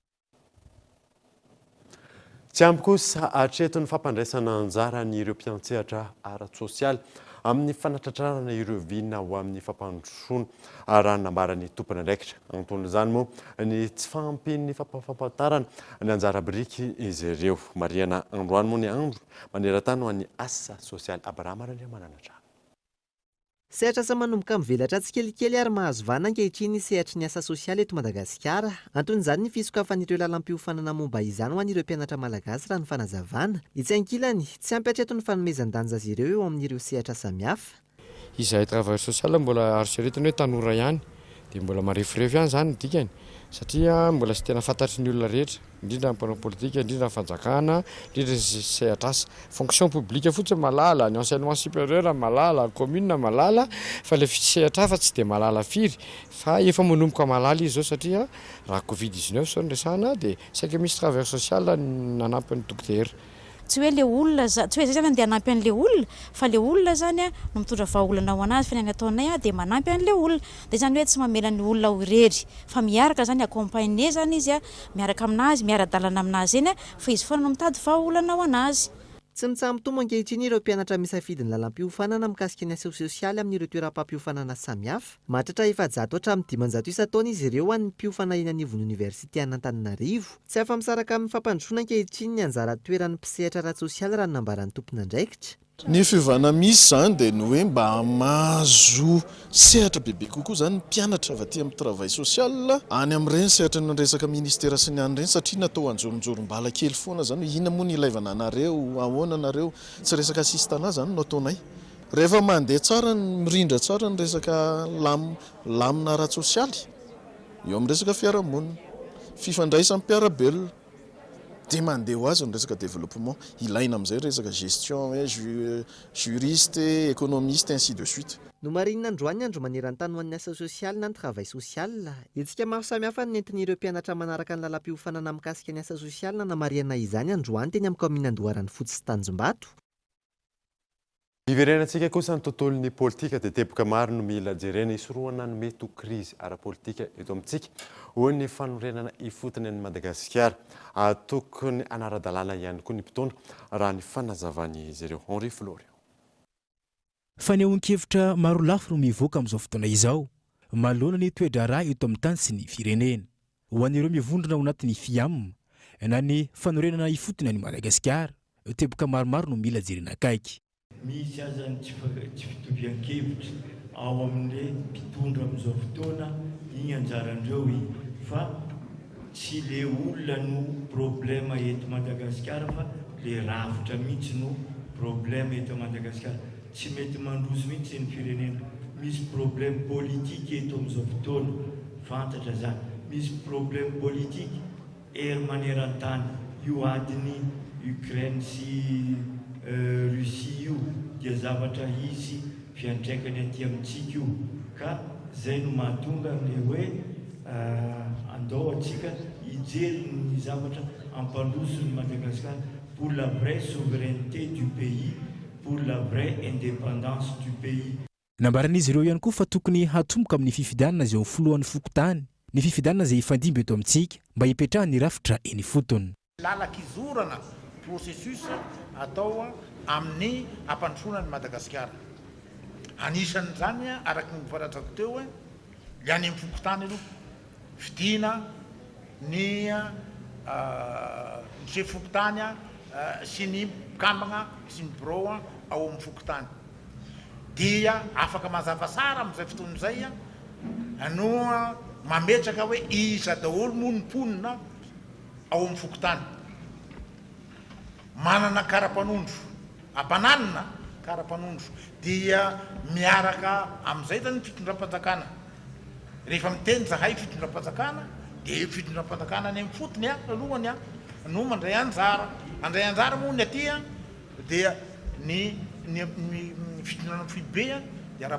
Tsy ampy kosa hatreto ny fampandraisana anjara nyireo mpiantsehatra ara-tsosialy amin'ny fanatratrarana ireo vinona ho amin'ny fampandrosoana raha nambarany tompon'andraikitra. Anton'izany moa ny tsy fampin'ny fampahafantarana ny anjara biriky izy ireo. Mariana Androany moa ny andro maneran-tany ho an'ny asa sosialy. Abraham Randriamanana. Sehatra asa manomboka mivelatra tsikelikely ary mahazo vana ankehitriny ny sehatry ny asa sosialy eto Madagasikara. Anton'izany ny fisokafan'ireo lalam-piofanana momba izany ho an'ireo mpianatra malagasy raha ny fanazavana. Itsy ankilany, tsy ampy hatreto ny fanomezan-danja azy ireo eo amin'ireo sehatra samihafa. Izahay travailleur social mbola ariseretiny hoe tanora ihany dia mbola marefirefy ihany zany dikany satria mbola sy tena fantatry ny olona rehetra indrindra ampanao politika indrindra fanjakana indrindra sehatrasa fonction publique fotsiny malala ny enseignement supérieur malala commune malala fa le sehatrafa tsy de malala firy fa efa manomboka malala izy zao satria raha covid-19 sao nresana de saika misy travailleur social nanampy ny dokotera tsy hoe le olona tsy hoe zay zany andeha hanampy an'le olona fa le olona zany no mitondra vahaolana ho anazy fa ny ataonay de manampy an'le olona de zany hoe tsy mamela ny olona ho irery fa miaraka zany accompagner zany izy miaraka aminazy miara-dalana aminazy eny fa izy foana no mitady vahaolana ho anazy. Tsy mitsamtombo ankehitriny ireo mpianatra misafidy ny lalam-piofanana mikasika ny asa sosialy amin'ireo toeram-pampiofanana samihafa. Mahatratra 700 hatramin'ny 500 isa-taona izy ireo an'ny mpiofana eny anivon'ny Université Antananarivo. Tsy afa-misaraka amin'ny fampandrosoana ankehitriny ny anjara toeran'ny mpisehatra ara-tsosialy raha nambaran'ny tompon'andraikitra. Ny fiovana misy zany dia ny hoe mba mahazo sehatra bebe kokoa zany mpianatra avy aty amin'ny travail social any amin'ireny sehatra ny resaka ministera sy ny an'ireny satria natao anjoronjorom-bala kely foana zany inona moa ny ilaivana anareo ahoana anareo tsy resaka assistana zany no ataonay rehefa mandeha tsara mirindra tsara ny resaka lamina ara-tsosialy eo amin'ny resaka fiarahamonina fifandraisan'ny mpiarabelona de mandeha ho azy ny resaka développement ilaina amin'izay resaka gestion juriste économiste ainsi de suite. No marinina androany andro maneran-tany ho an'ny asa sosialy na ny travail social etsika maro samihafa ny nentin'ireo mpianatra manaraka ny lalam-piofanana mikasika ny asa sosialy na namariana izany androany teny amin'ny commune Andoharany Fotsy sy Tanjombato. Iverenantsika kosa ny tontolon'ny politika dia teboka maro no mila jerena isoroana ny mety ho krizy ara-politika eto amintsika ho ny fanorenana ifotony an'i Madagasikara tokony anara-dalàna ihany koa ny mpitondra raha ny fanazavany izy ireo. Henri Florian. Fanehoan-kevitra maro lafo no mivoaka amin'izao fotoana izao manoloana ny toedra raha eto amin'ny tany sy ny firenena ho an'ireo mivondrona ao anatin'ny FIAM na ny fanorenana ifotony an'i Madagasikara teboka maromaro no mila jerena akaiky. Misy azany tsy fitovian-kevitra ao amin'ilay mpitondra amin'izao fotoana igny anjarandreo fa tsy le olona no problema eto Madagasikara fa le rafitra mihitsy no problema eto Madagasikara tsy mety mandroso mihitsy ny firenena misy problème politique eto amin'izao fotoana fantatra zany misy problème politique ery maneran-tany io adiny Ukraine sy Russie io dia zavatra izy fiantraikany aty amintsika io ka zay no mahatonga le hoe andao atsika hijery ny zavatra ampandrosony Madagasikara pour la vraie souveraineté du pays, pour la vraie indépendance du pays. Nambaran'izy ireo ihany koa fa tokony hatomboka amin'ny fifidianana izay foloan'ny fokotany ny fifidianana izay ifandimby eto amintsika mba hipetrahany rafitra eny fotony. Lalakizorana processus atao amin'ny ampandrosoana ny Madagasikara. Anisan'izany araka ny voalatrako teo ny any amin'ny fokotany aloha fidina ny chef fokotany sy ny kambagna sy ny bureau ao amin'ny fokotany dia afaka mazava tsara amin'izay fotoana izay no mametraka hoe iza daholo moa ny mponina ao amin'ny fokotany manana karapanondro ampananina karapanondro dia miaraka amin'izay zany ny fitondram-panjakana rehefa miteny zahay fitondram-panjakana dia fitondram-panjakana ny amin'ny fotony alohany no mandray anjara moa ny aty dia ny fitondrana fibe dia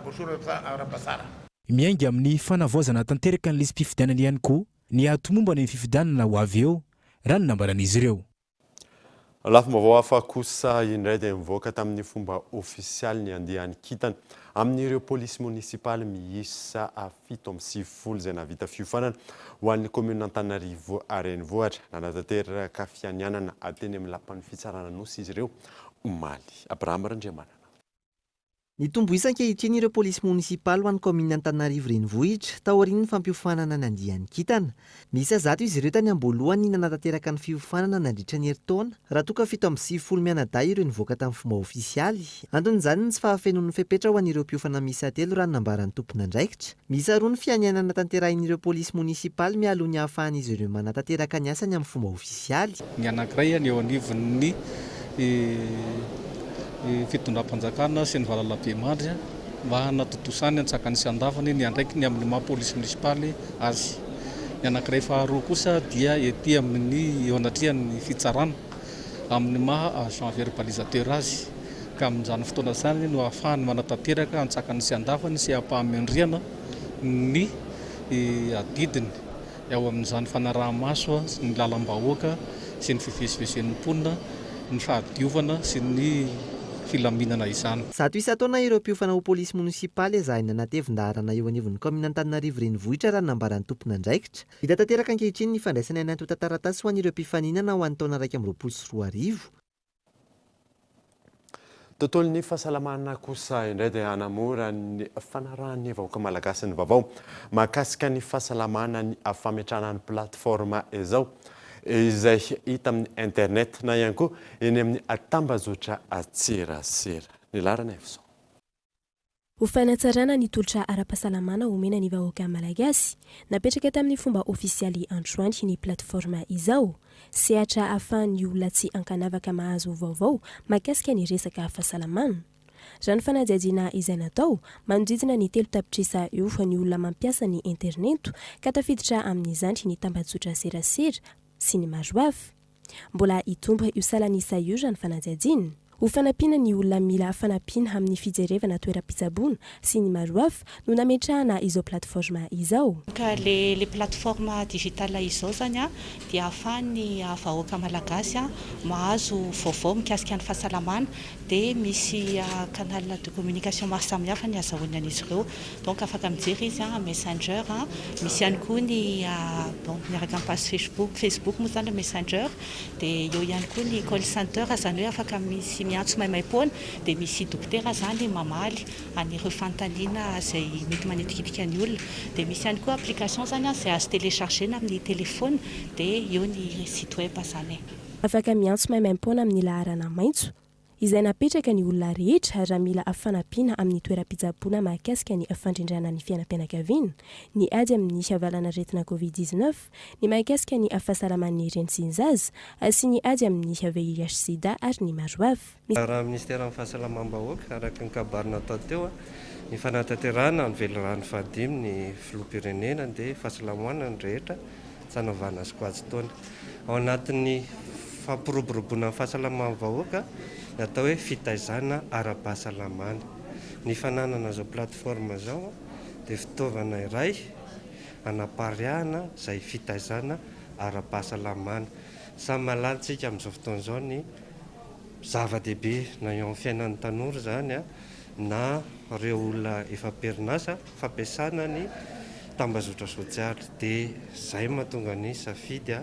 arabasara. Miainga amin'ny fanavaozana tanteraka n'ilay mpifidianana ihany koa ny atomomba ny fifidianana ho avy eo raha ny nambaran'izy ireo. Lafim-baovao hafa kosa indray dia mivoaka tamin'ny fomba ofisialy ny andehan'ny kitana amin'ireo polisy munisipaly miisa 7 izay navita fiofanana ho an'ny commune Antananarivo Renivohitra nanatanteraka fianianana ateny amin'ny lapan'ny fitsarana nosy izy ireo omaly. Abraham Randriamanana. Nitombo isan-kehitriny ireo polisy munisipaly ho an'ny commune Antananarivo Renivohitra taorian'ny fampiofanana ny andihan'ny kitana. Misy 100 izy ireo tany am-boalohany nanatanteraka ny fiofanana nandritra ny herintaona raha toa ka 7 mianaday ireo nivoaka tamin'ny fomba ofisialy. Anton'izany ny tsy fahafenon'ny fepetra ho an'ireo mpiofana miisa 3 raha nambaran'ny tompon'andraikitra. Misy 2 ny fianianana tanterahin'ireo polisy munisipaly mialoha ny hahafahan'izy ireo manatanteraka ny asany amin'ny fomba ofisialy. Ny anankiray eo anivon'ny fitondram-panjakana sy ny valala-piamandry mba hanatotosany antsakany sy andafany ny andraiky ny amin'ny maha polisy munisipaly azy Ny anankiray faharoa kosa dia ety amin'ny eo anatrihan'ny fitsarana amin'ny maha agent verbalisateur azy ka amin'izany fotoana izany no ahafahany manatanteraka antsakany sy andafany sy ampahamendriana ny adidiny ao amin'izany fanaraha-maso ny lalam-bahoaka sy ny fivezivezen'ny mponina ny fahadiovana sy ny filaminana izany. Zato isa-taona ireo mpiofana ho polisy munisipaly ezahina natevin-daharana eo anivon'ny komina Antananarivo renivohitra raha nambaran'ny tompona andraikitra. Vita tanteraka ankehitriny ny fandraisana any antota taratasy ho an'ireo mpifaninana ho an'ny taona 2024. Tontolon'ny fahasalamana kosa indray dia hanamora ny fanarahan'ny vahoaka malagasy ny vaovao mahakasika ny fahasalamana ny fametrahana ny platforma izao izay hita amin'ny internet na ihany koa eny amin'ny tambazotra atserasera. Ny larana efso. Ho fanatsarana ny tolotra ara-pahasalamana omena ny vahoaka malagasy napetraka tamin'ny fomba ofisialy androany ny platforma izao sehatra ahafahan'ny olona tsy ankanavaka mahazo vaovao mahakasika ny resaka fahasalamana. Raha ny fanadihadiana izay natao manodidina ny 3 tapitrisa eo fa ny olona mampiasa ny internet ka tafiditra amin'izany ny tambazotra serasera sy ny maro hafa. Mbola hitomba io salan'isa io raha ny fanadihadiana. Ho fanampiana ny olona mila fanampiana amin'ny fijerevana toeram-pitsaboana sy ny maro hafa no nametrahana izao platforma izao. Ka le platforma digitale izao zany dia ahafahan'ny vahoaka malagasy mahazo vaovao mikasika ny fahasalamana dia misy canal de communication maro samihafa ny azahoany an'izy ireo. Donc afaka mijery izy messenger, misy ihany koa ny miaraka amin'ny page Facebook moa zany messenger dia eo ihany koa ny call center zany hoe afaka misy miantso maimaimpona dia misy dokotera zany mamaly anireo fantaniana izay mety manetikitika ny olona dia misy ihany koa application zany izay azo téléchargena amin'ny téléphone dia eo ny site web zany. Afaka miantso maimaimpona amin'ny laharana maitso izay napetraka ny olona rehetra raha mila afanampiana amin'ny toeram-pitsaboana mahakasika ny fandrindrana ny fiainam-pianakaviana, ny ady amin'ny havalana aretina COVID-19, ny mahakasika ny fahasalaman'ny renin-tsinjaza sy ny ady amin'ny VIH/SIDA ary ny maro hafa. Raha ministera amin'ny fahasalamam-bahoaka araka ny kabarina atao teo ny fanatanterahana ny velorano fahadimy ny filoham-pirenena dia fahasalamana ny rehetra tsanaovana azy azo taona. Ao anatin'ny fampiroboroboana amin'ny fahasalamam-vahoaka atao hoe fitaizana ara-pahasalamana. Ny fananana zao platforma zao dia fitaovana iray anapariahana izay fitaizana ara-pahasalamana. Samy malatsika amin'izao fotoana izao ny zava-dehibe na eo amin'ny fiainan'ny tanora zany na ireo olona efa perinasa fampiasana ny tambazotra sosialy dia izay mahatonga ny safidy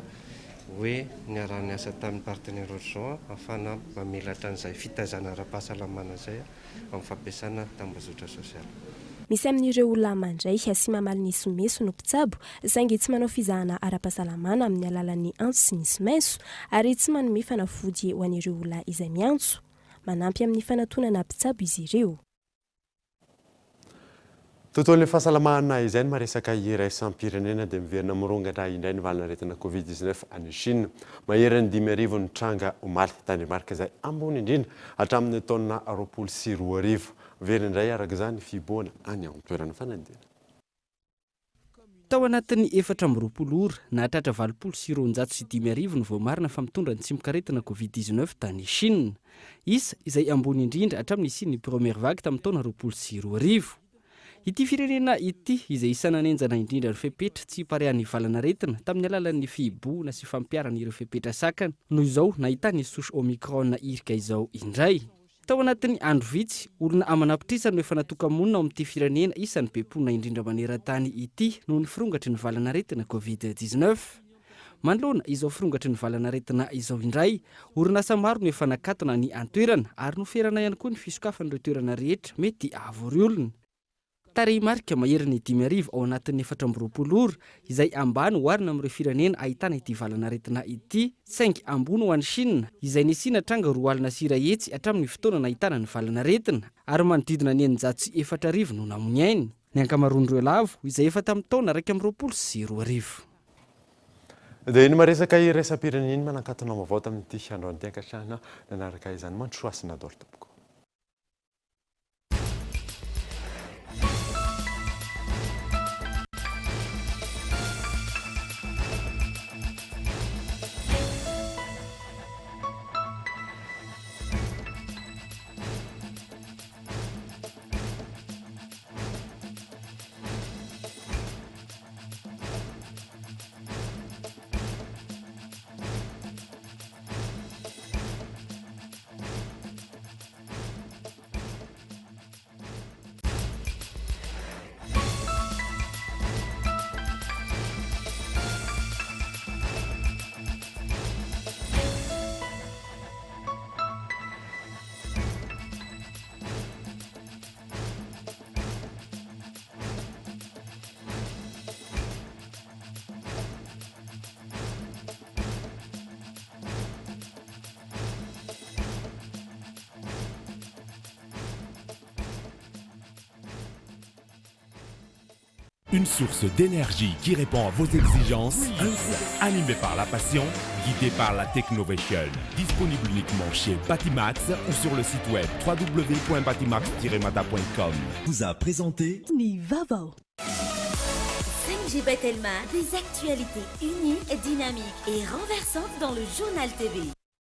hoe ny arahany asa tamin'ny partenaire zao afana mamelatra an'izay fitaizana ara-pahasalamana izay amin'ny fampiasana tambazotra sosialy. Misy amin'ireo olona mandray sy mamaly ny someso no mpitsabo saingy tsy manao fizahana ara-pahasalamana amin'ny alalan'ny antso sy ny someso ary tsy manome fanafody ho an'ireo olona izay miantso. Manampy amin'ny fanatonana mpitsabo izy ireo. Tontolon'ny fahasalamana izay no maresaka iraisam-pirenena dia miverina mirongatra indray ny valanaretina COVID-19 any Chine. Maheriny 5,000 ny tranga omaly tandremarika izay ambony indrindra hatramin'ny taona 24. Very indray araka izany fiboana any amin'ny toerana fanadina. Tao anatin'ny 420 ora na hatratra 26,500 ny vao marina fa mitondra ny tsimikaretina COVID-19 tany Chine. Isa izay ambony indrindra hatramin'ny isian'ny première vague tamin'ny taona 24. Ity firenena ity izay isananenjana indrindra ny fepetra tsy parehan'ny valanaretina tamin'ny alalan'ny fiboana sy fampiaran'ireo fepetra sakana noho izao nahitany souche Omicron irika izao indray. Tao anatin'ny andro vitsy olona amanapitrisany no efa natoka-monina ao amin'ity firenena isan'ny bepona indrindra maneran-tany ity noho ny firongatry ny valanaretina COVID-19. Manoloana izao firongatry ny valanaretina izao indray, orinasa maro no efa nakatona ny antoerana ary noferana ihany koa ny fisokafan'ireo toerana rehetra mety ahavory olona. Tarehy marika maheriny 5,000 ao anatin'ny 420 ora izay ambany oharina amin'ireo firenena ahitana ity valanaretina ity saingy ambony ho an'ny Chine izay nisina tranga 2 alina sira hetsy hatramin'ny fotoana nahitana ny valanaretina ary manodidina ny 400 no namony ainy. Ny ankamaroan'ireo lavo izay efa tamin'ny taona 2020. Dia iny maresaka iraisam-pirenena iny manankatona vaovao tamin'ity androany ankatrana nanaraka izany Mantroasina Dortoboko. Une source d'énergie qui répond à vos exigences. Un groupe animé par la passion, guidé par la technovation. Disponible uniquement chez Batimax ou sur le site web www.batimax-mata.com. Vous a présenté Nivavo. 5G Batelma, des actualités uniques, dynamiques et renversantes dans le journal TV.